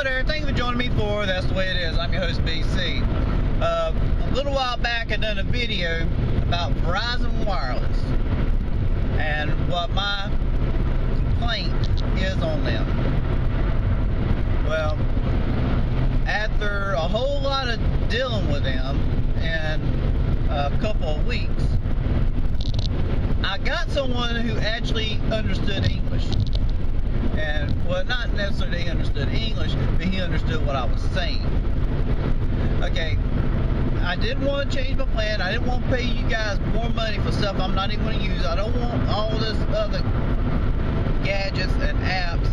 Hello there, thank you for joining me for That's the Way It Is. I'm your host, BC. A little while back I done a video about Verizon Wireless and what my complaint is on them. Well, after a whole lot of dealing with them in a couple of weeks, I got someone who actually understood English. And, well, not necessarily he understood English, but he understood what I was saying. Okay, I didn't want to change my plan. I didn't want to pay you guys more money for stuff I'm not even going to use. I don't want all this other gadgets and apps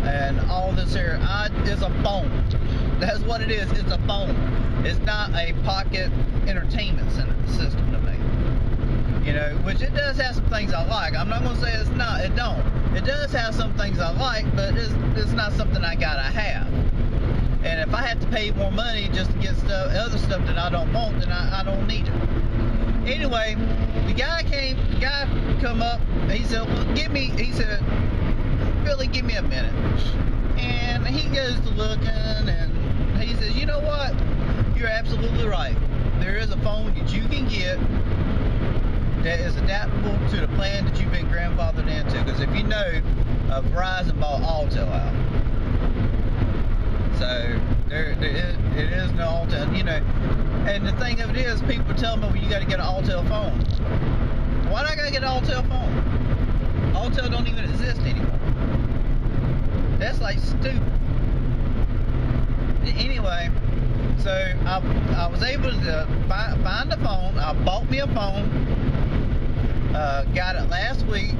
and all this here. It's a phone. That's what it is. It's a phone. It's not a pocket entertainment center system to me. You know, which it does have some things I like. I'm not going to say it's not. It don't. It does have some things I like, but it's not something I gotta have. And if I have to pay more money just to get other stuff that I don't want, then I don't need it. Anyway, the guy come up, and he said, well, Billy, give me a minute. And he goes to looking, and he says, you know what? You're absolutely right. There is a phone that you can get that is adaptable to the plan that you've been grandfathered into. Because if you know, Verizon bought Altel out, so it is no Altel. You know, and the thing of it is, people tell me, well, you got to get an Altel phone. Why do I got to get an Altel phone? Altel don't even exist anymore. That's like stupid. Anyway, so I was able to find a phone. I bought me a phone. Got it last week.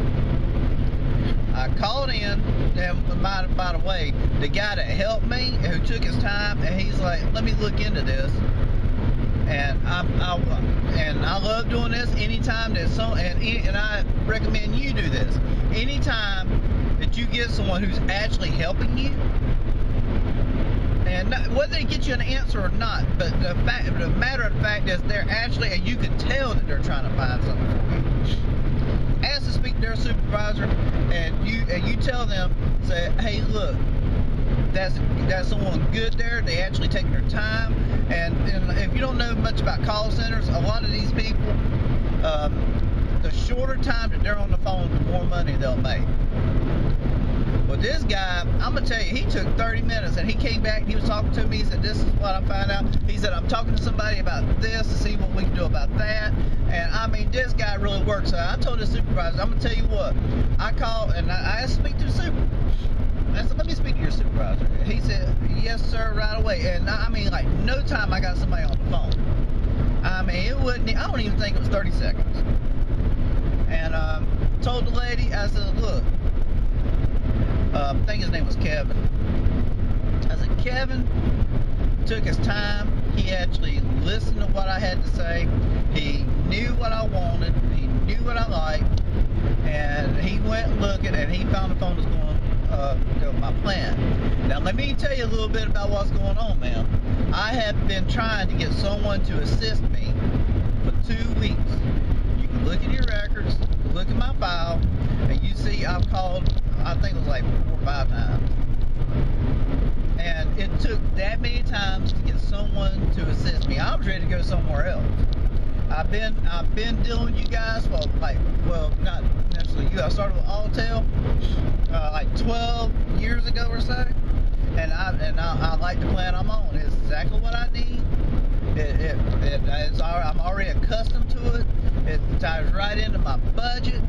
I called in, and by the way, the guy that helped me, who took his time, and he's like, let me look into this. And I love doing this. Anytime that and I recommend you do this. Anytime that you get someone who's actually helping you, and whether they get you an answer or not, but the matter of the fact is they're actually, and you can tell that they're trying to find something for you. Ask to speak to their supervisor, and you tell them, say, hey, look, that's someone good there. They actually take their time, and if you don't know much about call centers, a lot of these people, the shorter time that they're on the phone, the more money they'll make. Well, this guy, I'm going to tell you, he took 30 minutes, and he came back, and he was talking to me. He said, this is what I found out. He said, I'm talking to somebody about this to see what we can do about that. And, I mean, this guy really works. So I told the supervisor, I'm going to tell you what. I called, and I asked to speak to the supervisor. I said, let me speak to your supervisor. He said, yes, sir, right away. And, I mean, like, no time I got somebody on the phone. I mean, I don't even think it was 30 seconds. And told the lady, I said, look, I think his name was Kevin. I said, Kevin took his time. He actually listened to what I had to say. He knew what I wanted. He knew what I liked. And he went looking, and he found the phone that was going to go with my plan. Now, let me tell you a little bit about what's going on, ma'am. I have been trying to get someone to assist me for 2 weeks. You can look at your records, look at my file, and you see I've called, I think it was like 4 or 5 times. And it took that many times to get someone to assist me. I was ready to go somewhere else. I've been dealing with you guys for not necessarily you. I started with Altel like 12 years ago or so, and I like the plan I'm on. It's exactly what I need. I'm already accustomed to it. It ties right into my budget.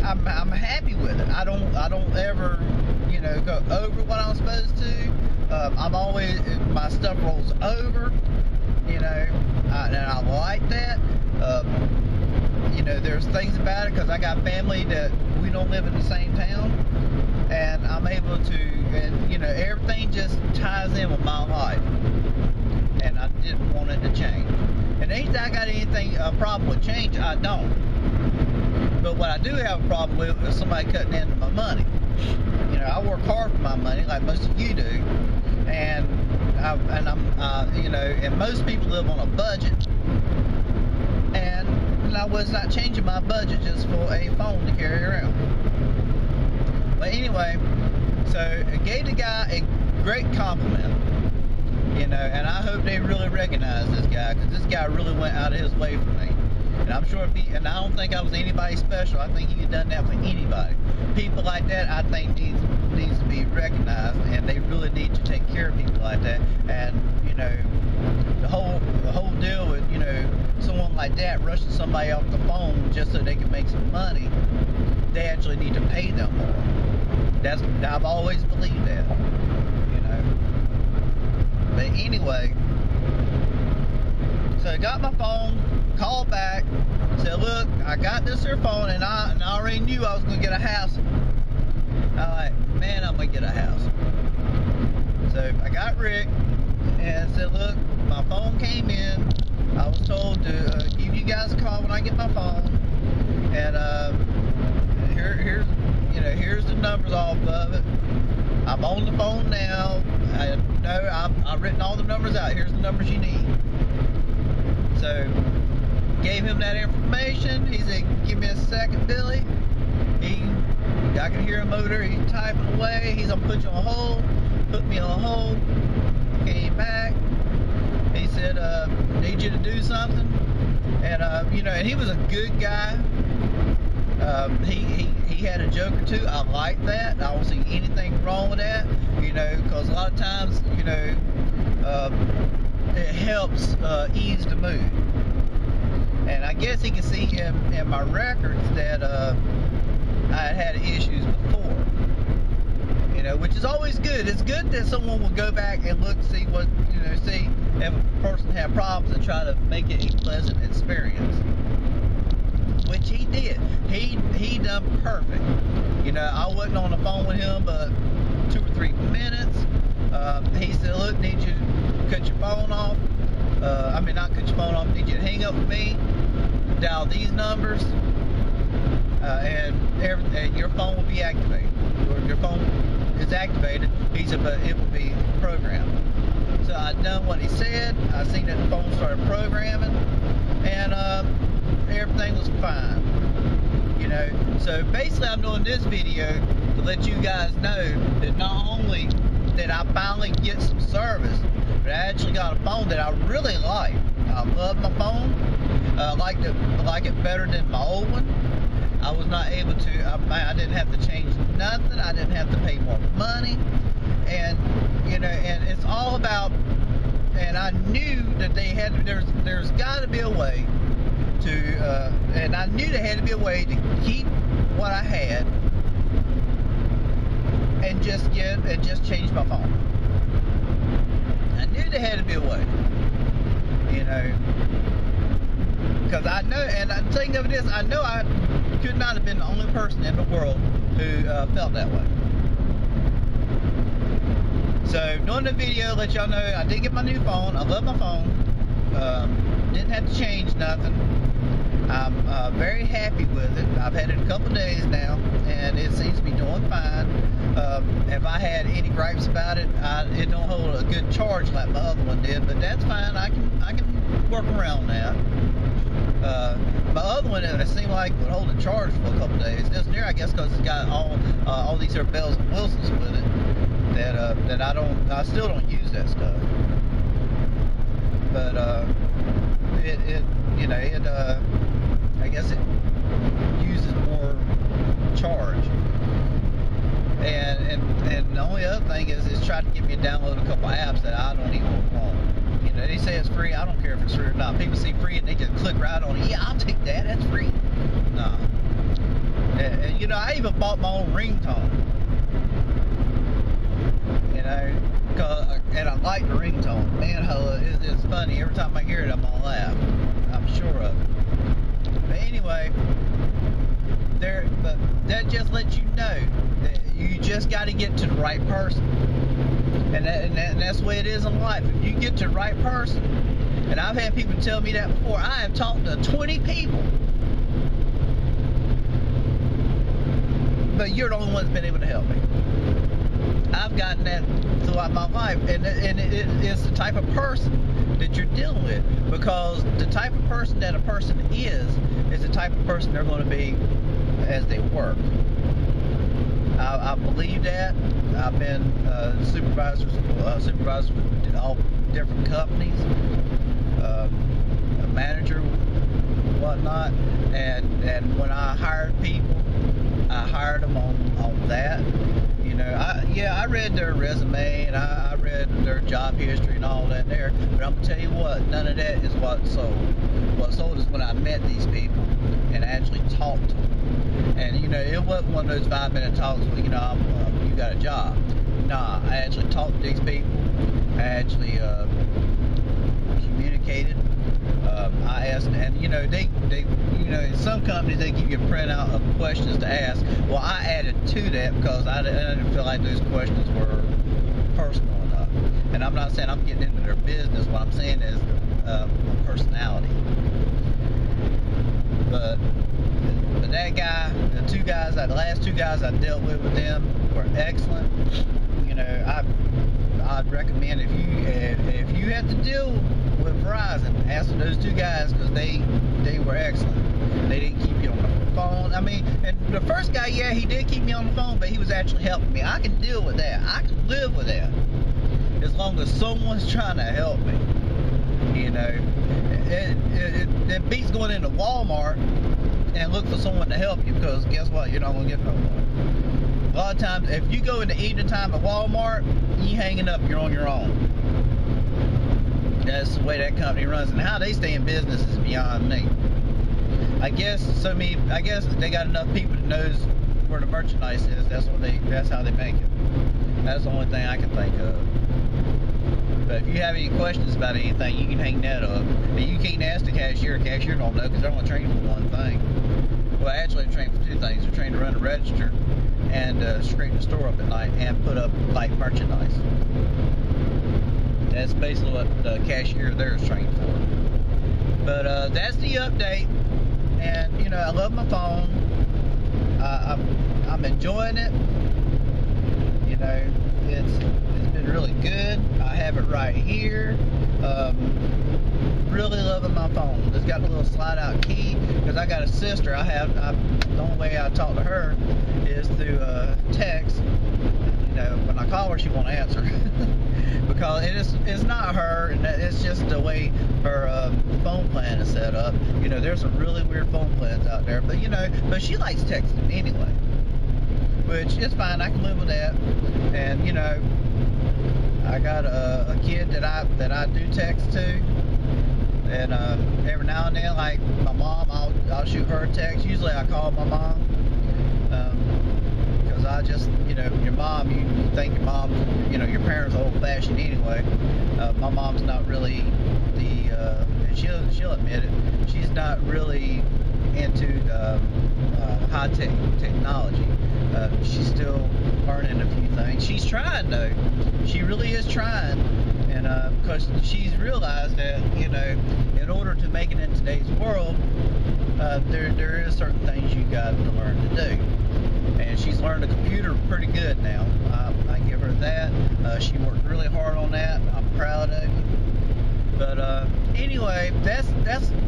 I'm happy with it. I don't ever, go over what I'm supposed to. I'm always, my stuff rolls over, and I like that. There's things about it because I got family that we don't live in the same town, and I'm able to, and everything just ties in with my life, and I didn't want it to change. And ain't that I got a problem with change? I don't. But what I do have a problem with is somebody cutting into my money. I work hard for my money, like most of you do, and and most people live on a budget, and I was not changing my budget just for a phone to carry around. But anyway, So I gave the guy a great compliment, you know, and I hope they really recognize this guy, because this guy really went out of his way for me. And I'm sure and I don't think I was anybody special. I think he had done that for anybody. People like that, I think, needs to be recognized, and they really need to take care of people like that. And, you know, the whole deal with, you know, someone like that rushing somebody off the phone just so they can make some money, they actually need to pay them more. I've always believed that, you know. But anyway, so I got my phone, called back, said, look, I got this here phone, and I already knew I was going to get a hassle. I'm like, man, I'm going to get a hassle. So I got Rick and said, look, my phone came in. I was told to give you guys a call when I get my phone. And here's the numbers off of it. I'm on the phone now. I know I've written all the numbers out. Here's the numbers you need. So gave him that information. He said, give me a second, Billy. I can hear him over there. He's typing away. He's gonna put you on hold. Put me on hold. Came back. He said, need you to do something. And you know, and he was a good guy. He had a joke or two. I like that. I don't see anything wrong with that. You know, because a lot of times, you know, it helps ease the mood. And I guess he can see in my records that I had issues before. You know, which is always good. It's good that someone will go back and look, see what, you know, see if a person had problems and try to make it a pleasant experience. Which he did. He done perfect. You know, I wasn't on the phone with him but 2 or 3 minutes. He said, look, need you to cut your phone off. I mean, not cut your phone off, need you to hang up with me, dial these numbers, and your phone will be activated. Your phone is activated. He said, but it will be programmed. So I done what he said. I seen that the phone started programming, and everything was fine. You know, so basically I'm doing this video to let you guys know that not only did I finally get some service, but I actually got a phone that I really like. I love my phone. I like it better than my old one. I was not able to, I didn't have to change nothing. I didn't have to pay more money. And, you know, and it's all about, and I knew that they had, there's got to be a way to, and I knew there had to be a way to keep what I had and just change my phone. I knew there had to be a way, you know, because I know, and the thing of it is, I know I could not have been the only person in the world who felt that way. So doing the video, let y'all know I did get my new phone. I love my phone. Didn't have to change nothing. I'm very happy with it. I've had it a couple days now, and it seems to be doing fine. If I had any gripes about it, it don't hold a good charge like my other one did, but that's fine. I can work around that. My other one, it seemed like would hold a charge for a couple days. This near, I guess, because it's got all these here bells and whistles with it that I still don't use that stuff. But you know, I guess it uses more charge. And the only other thing is it's trying to get me to download a couple apps that I don't even want. You know, they say it's free. I don't care if it's free or not. People see free and they just click right on it. Yeah, I'll take that. That's free. No. And you know, I even bought my own ringtone. You know, and I like the ringtone. Man, it's funny. Every time I hear it, I'm gonna laugh. I'm sure of it. But anyway, but that just lets you know that you just got to get to the right person. And that's the way it is in life. If you get to the right person, and I've had people tell me that before, I have talked to 20 people, but you're the only one that's been able to help me. I've gotten that throughout my life, and it's the type of person that you're dealing with, because the type of person that a person is the type of person they're going to be as they work. I believe that. I've been supervisor with all different companies, a manager, whatnot, and when I hired people, I hired them on that. You know, I read their resume and I read their job history and all that there, but I'm gonna tell you what, none of that is what sold. What sold is when I met these people and actually talked to them. And you know, it wasn't one of those 5-minute talks where, you know, you got a job. Nah, I actually talked to these people. I actually communicated. I asked, and you know, they you know, in some companies they give you a printout of questions to ask. Well, I added to that because I didn't feel like those questions were personal enough. And I'm not saying I'm getting into their business. What I'm saying is a personality. But that guy, the last two guys I dealt with them were excellent. You know, I'd recommend if you have to deal with Verizon, ask for those two guys because they were excellent. They didn't keep you on the phone. I mean, and the first guy, yeah, he did keep me on the phone, but he was actually helping me. I can deal with that. I can live with that as long as someone's trying to help me. You know, it beats going into Walmart and look for someone to help you, because guess what? You're not going to get no one. A lot of times, if you go in the evening time at Walmart, you hanging up, you're on your own. That's the way that company runs, and how they stay in business is beyond me. I guess they got enough people that knows where the merchandise is. That's how they make it. That's the only thing I can think of. But if you have any questions about anything, you can hang that up. But you can't ask the cashier. Cashier don't know because they're only trained for one thing. Well, actually, they're trained for two things. They're trained to run a register and straighten the store up at night and put up light merchandise. That's basically what the cashier there is trained for. But that's the update. And you know, I love my phone. I'm enjoying it. You know, it's been really good. I have it right here. Really loving my phone. It's got a little slide-out key because I got a sister. The only way I talk to her is through text. You know, when I call her, she won't answer because it's not her, and it's just the way her phone plan is set up. You know, there's some really weird phone plans out there, but you know, she likes texting anyway, which is fine. I can live with that. And you know, I got a kid that I do text to, and every now and then, like my mom, I'll shoot her a text. Usually I call my mom, because I just, you know, your mom, you think your mom, you know, your parents are old-fashioned anyway. My mom's not really and she'll admit it, she's not really into high-tech technology. She's still learning a few things. She's trying though. She really is trying, and because she's realized that, you know, in order to make it in today's world, there is certain things you got to learn to do. And she's learned the computer pretty good now. I give her that. She worked really hard on that. I'm proud of her. But anyway, that's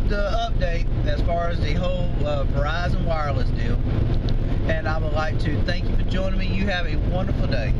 the update as far as the whole Verizon wireless deal. And I would like to thank you for joining me. You have a wonderful day.